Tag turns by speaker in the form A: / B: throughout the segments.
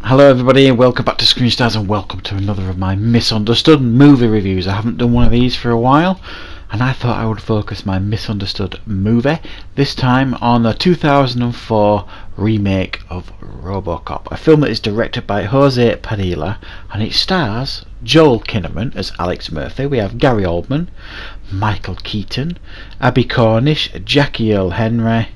A: Hello everybody, welcome back to Screen Stars and welcome to another of my misunderstood movie reviews. I haven't done one of these for a while and I thought I would focus my misunderstood movie, this time on the 2004 remake of Robocop, a film that is directed by Jose Padilla and it stars Joel Kinnaman as Alex Murphy. We have Gary Oldman, Michael Keaton, Abby Cornish, Jackie Earl Henry,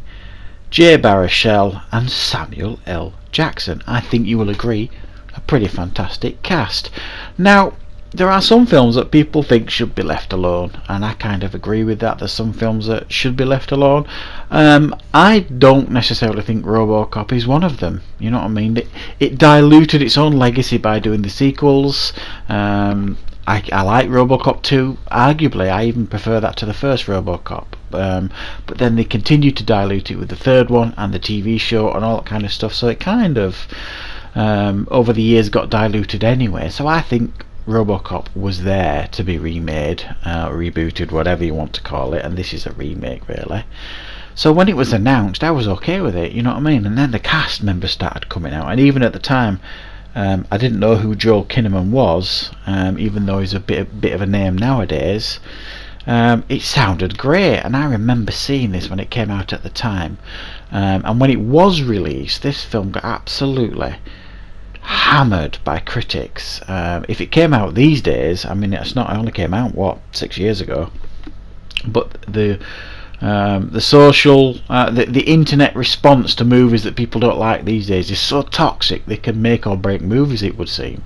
A: Jay Baruchel and Samuel L. Jackson. I think you will agree, a pretty fantastic cast. Now, there are some films that people think should be left alone, and I kind of agree with that. There's some films that should be left alone. I don't necessarily think Robocop is one of them. You know what I mean? It diluted its own legacy by doing the sequels. I like Robocop 2. Arguably, I even prefer that to the first Robocop. But then they continued to dilute it with the third one and the TV show and all that kind of stuff. So it kind of, over the years, got diluted anyway. So I think Robocop was there to be remade, rebooted, whatever you want to call it. And this is a remake, really. So when it was announced, I was okay with it. You know what I mean? And then the cast members started coming out. And even at the time, I didn't know who Joel Kinnaman was, even though he's a bit of a name nowadays. It sounded great, and I remember seeing this when it came out at the time. And when it was released, this film got absolutely hammered by critics. If it came out these days, I mean, it only came out 6 years ago, but the social, the internet response to movies that people don't like these days is so toxic they can make or break movies, it would seem.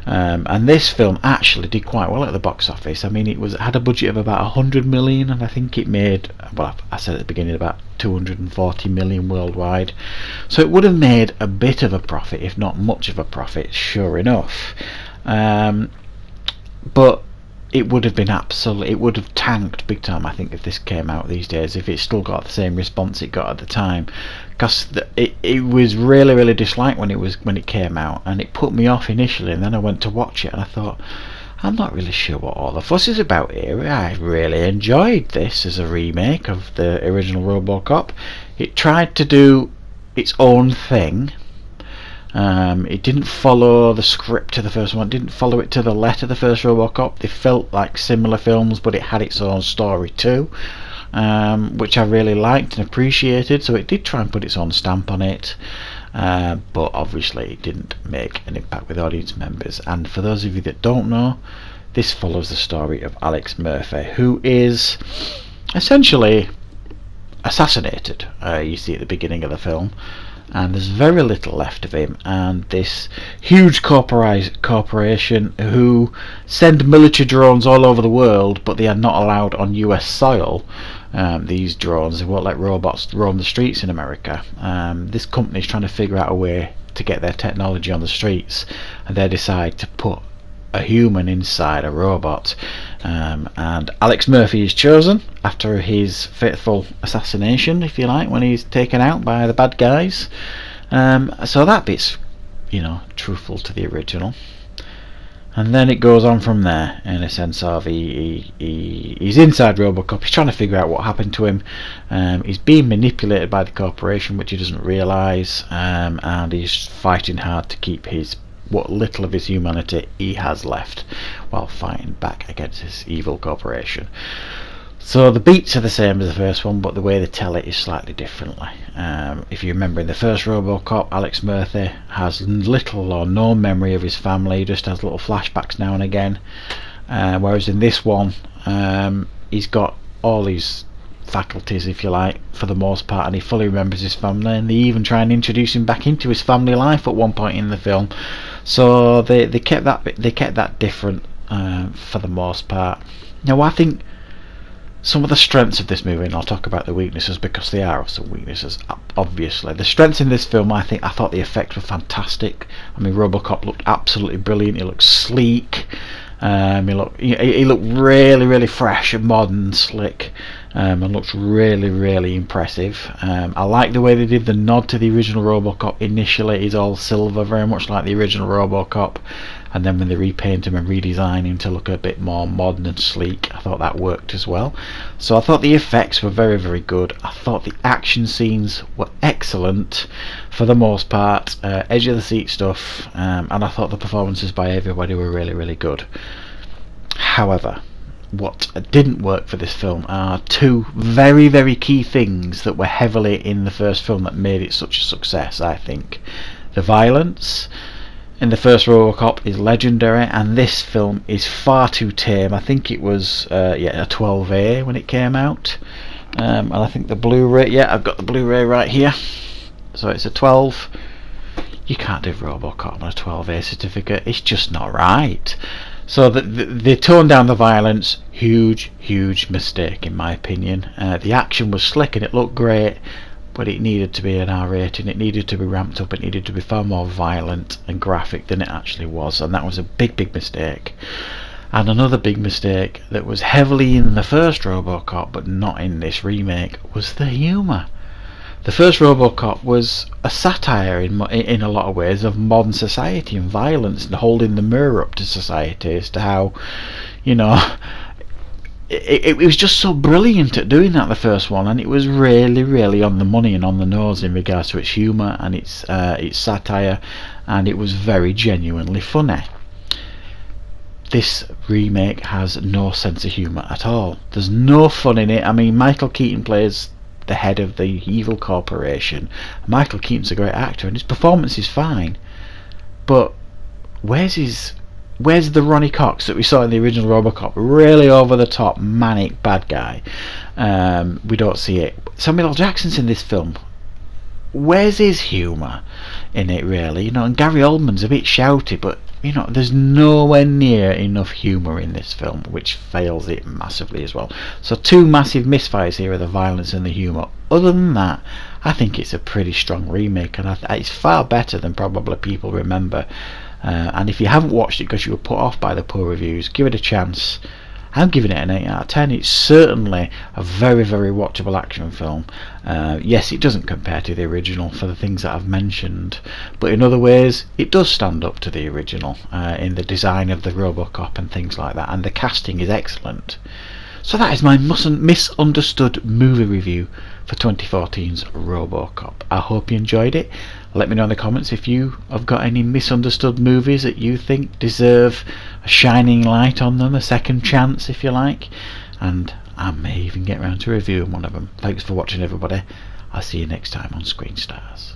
A: And this film actually did quite well at the box office. I mean, it had a budget of about 100 million, and I think it made, well, I said at the beginning, about 240 million worldwide. So it would have made a bit of a profit, if not much of a profit, sure enough. But it would have been it would have tanked big time, I think, if this came out these days, if it still got the same response it got at the time, because it was really disliked when it came out, and it put me off initially, and then I went to watch it and I thought, I'm not really sure what all the fuss is about here. I really enjoyed this as a remake of the original Robocop. It tried to do its own thing. It didn't follow the script to the first one. It didn't follow it to the letter, the first Robocop. They felt like similar films, but it had its own story too, which I really liked and appreciated. So it did try and put its own stamp on it, but obviously it didn't make an impact with audience members. And for those of you that don't know, this follows the story of Alex Murphy, who is essentially assassinated. You see at the beginning of the film, and there's very little left of him, and this huge corporation who send military drones all over the world, but they are not allowed on US soil. These drones, they won't let robots roam the streets in America. This company is trying to figure out a way to get their technology on the streets, and they decide to put a human inside a robot, and Alex Murphy is chosen after his fateful assassination, if you like, when he's taken out by the bad guys. So that bit's, truthful to the original, and then it goes on from there, in a sense of he's inside Robocop. He's trying to figure out what happened to him. He's being manipulated by the corporation, which he doesn't realise, and he's fighting hard to keep what little of his humanity he has left while fighting back against this evil corporation. So the beats are the same as the first one, but the way they tell it is slightly differently. If you remember, in the first Robocop, Alex Murphy has little or no memory of his family. He just has little flashbacks now and again, whereas in this one, he's got all his faculties, if you like, for the most part, and he fully remembers his family, and they even try and introduce him back into his family life at one point in the film. So they kept that different for the most part. Now, I think some of the strengths of this movie, and I'll talk about the weaknesses because there are some weaknesses, obviously. The strengths in this film, I thought the effects were fantastic. I mean, Robocop looked absolutely brilliant. He looked sleek. He looked really fresh and modern, slick. and looks really, really impressive. I like the way they did the nod to the original Robocop. Initially it's all silver, very much like the original Robocop, and then when they repaint him and redesign him to look a bit more modern and sleek, I thought that worked as well. So I thought the effects were very, very good. I thought the action scenes were excellent for the most part, edge of the seat stuff, and I thought the performances by everybody were really, really good. However, what didn't work for this film are two very, very key things that were heavily in the first film that made it such a success, I think. The violence in the first Robocop is legendary, and this film is far too tame. I think it was a 12A when it came out, and I think the Blu-ray, yeah, I've got the Blu-ray right here, so it's a 12. You can't do Robocop on a 12A certificate, it's just not right. So they toned down the violence. Huge mistake in my opinion. The action was slick and it looked great, but it needed to be an R rating. It needed to be ramped up. It needed to be far more violent and graphic than it actually was, and that was a big mistake. And another big mistake that was heavily in the first Robocop but not in this remake was the humour. The first Robocop was a satire in a lot of ways of modern society and violence, and holding the mirror up to society as to how, you know, it was just so brilliant at doing that, the first one, and it was really on the money and on the nose in regards to its humour and its satire, and it was very genuinely funny. This remake has no sense of humour at all. There's no fun in it. I mean, Michael Keaton plays the head of the evil corporation. Michael Keaton's a great actor and his performance is fine, but where's the Ronnie Cox that we saw in the original Robocop? Really over the top manic bad guy. We don't see it. Samuel L. Jackson's in this film. Where's his humour in it, really? You know, and Gary Oldman's a bit shouty, but you know, there's nowhere near enough humour in this film, which fails it massively as well. So two massive misfires here are the violence and the humour. Other than that, I think it's a pretty strong remake, and it's far better than probably people remember. And if you haven't watched it because you were put off by the poor reviews, give it a chance. I'm giving it an 8 out of 10. It's certainly a very watchable action film. Yes, it doesn't compare to the original for the things that I've mentioned, but in other ways it does stand up to the original in the design of the Robocop and things like that, and the casting is excellent. So that is my misunderstood movie review for 2014's Robocop. I hope you enjoyed it. Let me know in the comments if you have got any misunderstood movies that you think deserve a shining light on them, a second chance if you like, and I may even get around to reviewing one of them. Thanks for watching everybody. I'll see you next time on Screen Stars.